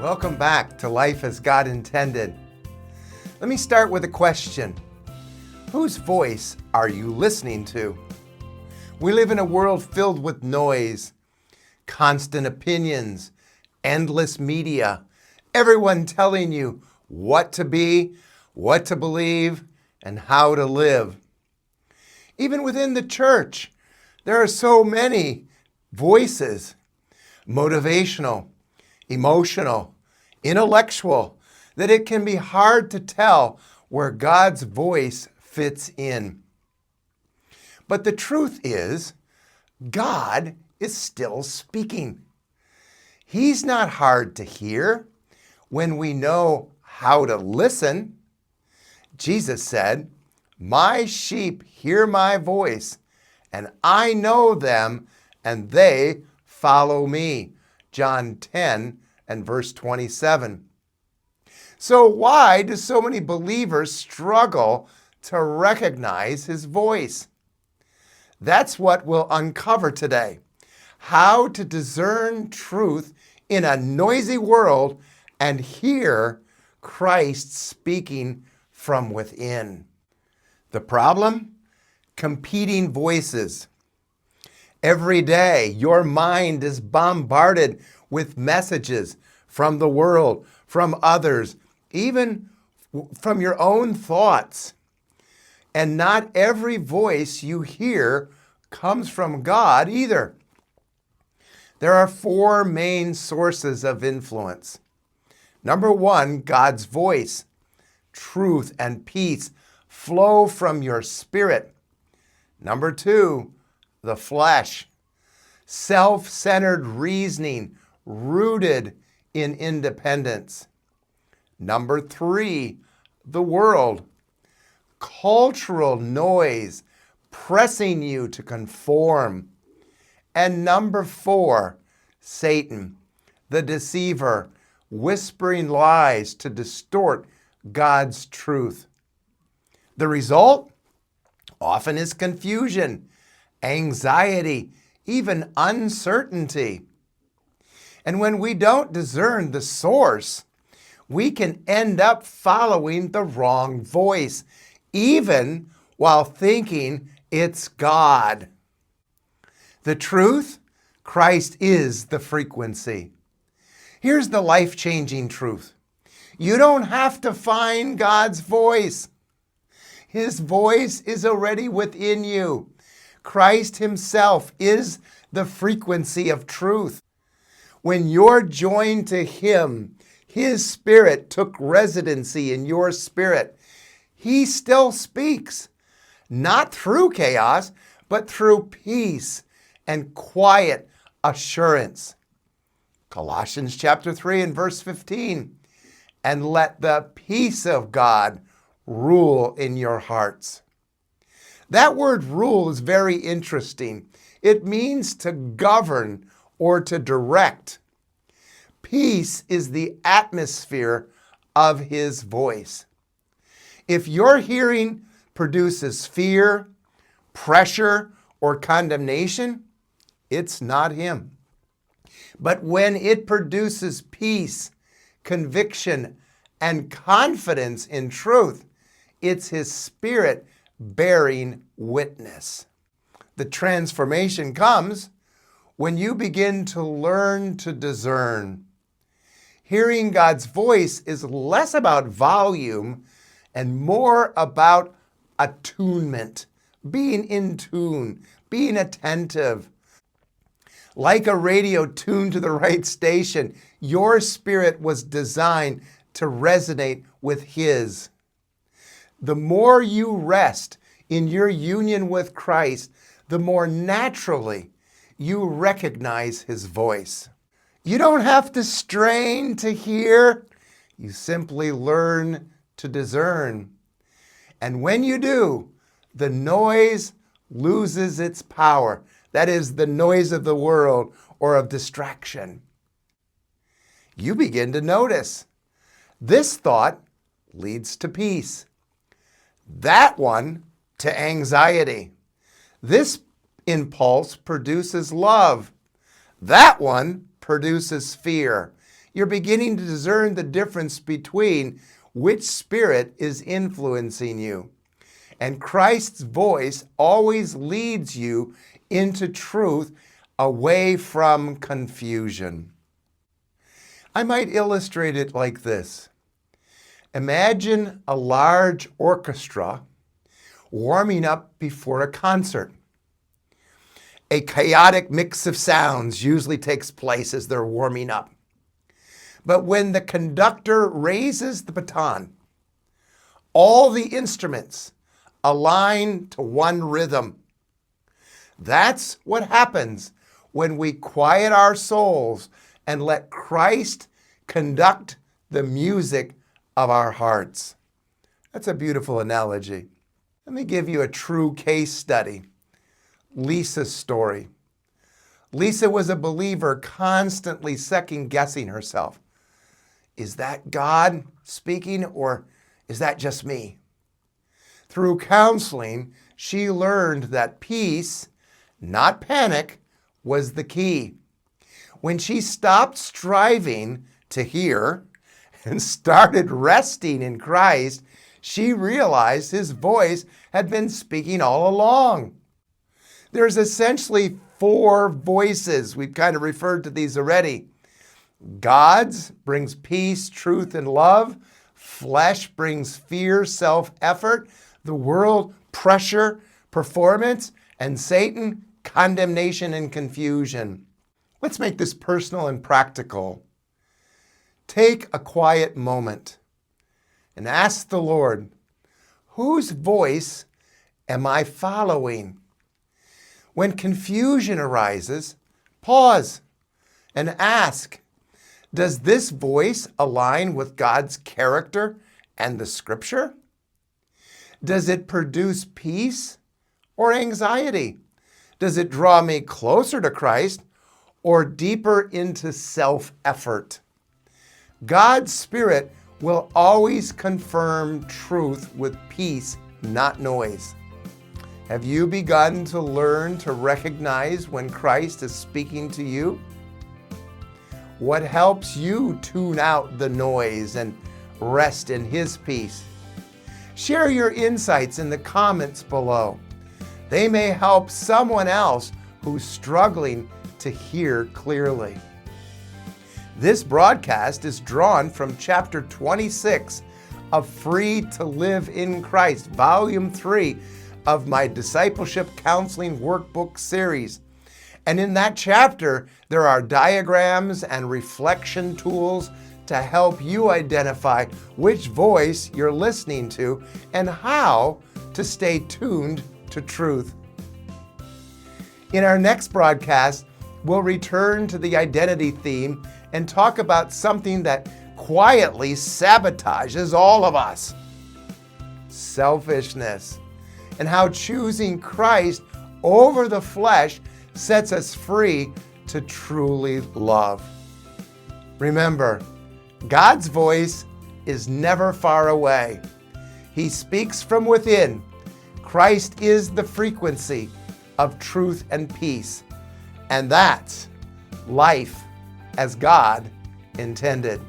Welcome back to Life as God Intended. Let me start with a question. Whose voice are you listening to? We live in a world filled with noise, constant opinions, endless media, everyone telling you what to be, what to believe, and how to live. Even within the church, there are so many voices, motivational, emotional, intellectual, that it can be hard to tell where God's voice fits in. But the truth is, God is still speaking. He's not hard to hear when we know how to listen. Jesus said, "My sheep hear my voice, and I know them, and they follow me." John 10 and verse 27. So why do so many believers struggle to recognize his voice? That's what we'll uncover today. How to discern truth in a noisy world and hear Christ speaking from within. The problem? Competing voices. Every day, your mind is bombarded with messages from the world, from others, even from your own thoughts. And not every voice you hear comes from God either. There are four main sources of influence. Number one, God's voice. Truth and peace flow from your spirit. Number two, the flesh. Self-centered reasoning rooted in independence. Number three, the world. Cultural noise pressing you to conform. And number four, Satan, the deceiver, whispering lies to distort God's truth. The result often is confusion, anxiety, even uncertainty. And when we don't discern the source, we can end up following the wrong voice, even while thinking it's God. The truth? Christ is the frequency. Here's the life-changing truth. You don't have to find God's voice. His voice is already within you. Christ himself is the frequency of truth. When you're joined to him, his spirit took residency in your spirit. He still speaks, not through chaos, but through peace and quiet assurance. Colossians chapter 3 and verse 15. And let the peace of God rule in your hearts. That word rule is very interesting. It means to govern or to direct. Peace is the atmosphere of his voice. If your hearing produces fear, pressure, or condemnation, it's not him. But when it produces peace, conviction, and confidence in truth, it's his spirit bearing witness. The transformation comes when you begin to learn to discern. Hearing God's voice is less about volume and more about attunement, being in tune, being attentive. Like a radio tuned to the right station, your spirit was designed to resonate with his. The more you rest in your union with Christ, the more naturally you recognize his voice. You don't have to strain to hear. You simply learn to discern. And when you do, the noise loses its power. That is the noise of the world or of distraction. You begin to notice. This thought leads to peace. That one to anxiety. This impulse produces love. That one produces fear. You're beginning to discern the difference between which spirit is influencing you. And Christ's voice always leads you into truth, away from confusion. I might illustrate it like this. Imagine a large orchestra warming up before a concert. A chaotic mix of sounds usually takes place as they're warming up. But when the conductor raises the baton, all the instruments align to one rhythm. That's what happens when we quiet our souls and let Christ conduct the music of our hearts. That's a beautiful analogy. Let me give you a true case study. Lisa's story. Lisa was a believer, constantly second-guessing herself. Is that God speaking, or is that just me? Through counseling, she learned that peace, not panic, was the key. When she stopped striving to hear and started resting in Christ, she realized his voice had been speaking all along. There's essentially 4 voices. We've kind of referred to these already. God's brings peace, truth, and love. Flesh brings fear, self-effort. The world, pressure, performance. And Satan, condemnation and confusion. Let's make this personal and practical. Take a quiet moment and ask the Lord, whose voice am I following? When confusion arises, pause and ask, does this voice align with God's character and the Scripture? Does it produce peace or anxiety? Does it draw me closer to Christ or deeper into self-effort? God's Spirit will always confirm truth with peace, not noise. Have you begun to learn to recognize when Christ is speaking to you? What helps you tune out the noise and rest in His peace? Share your insights in the comments below. They may help someone else who's struggling to hear clearly. This broadcast is drawn from chapter 26 of Free to Live in Christ, volume 3 of my Discipleship Counseling Workbook series. And in that chapter, there are diagrams and reflection tools to help you identify which voice you're listening to and how to stay tuned to truth. In our next broadcast, we'll return to the identity theme and talk about something that quietly sabotages all of us: selfishness, and how choosing Christ over the flesh sets us free to truly love. Remember, God's voice is never far away. He speaks from within. Christ is the frequency of truth and peace. And that's life as God intended.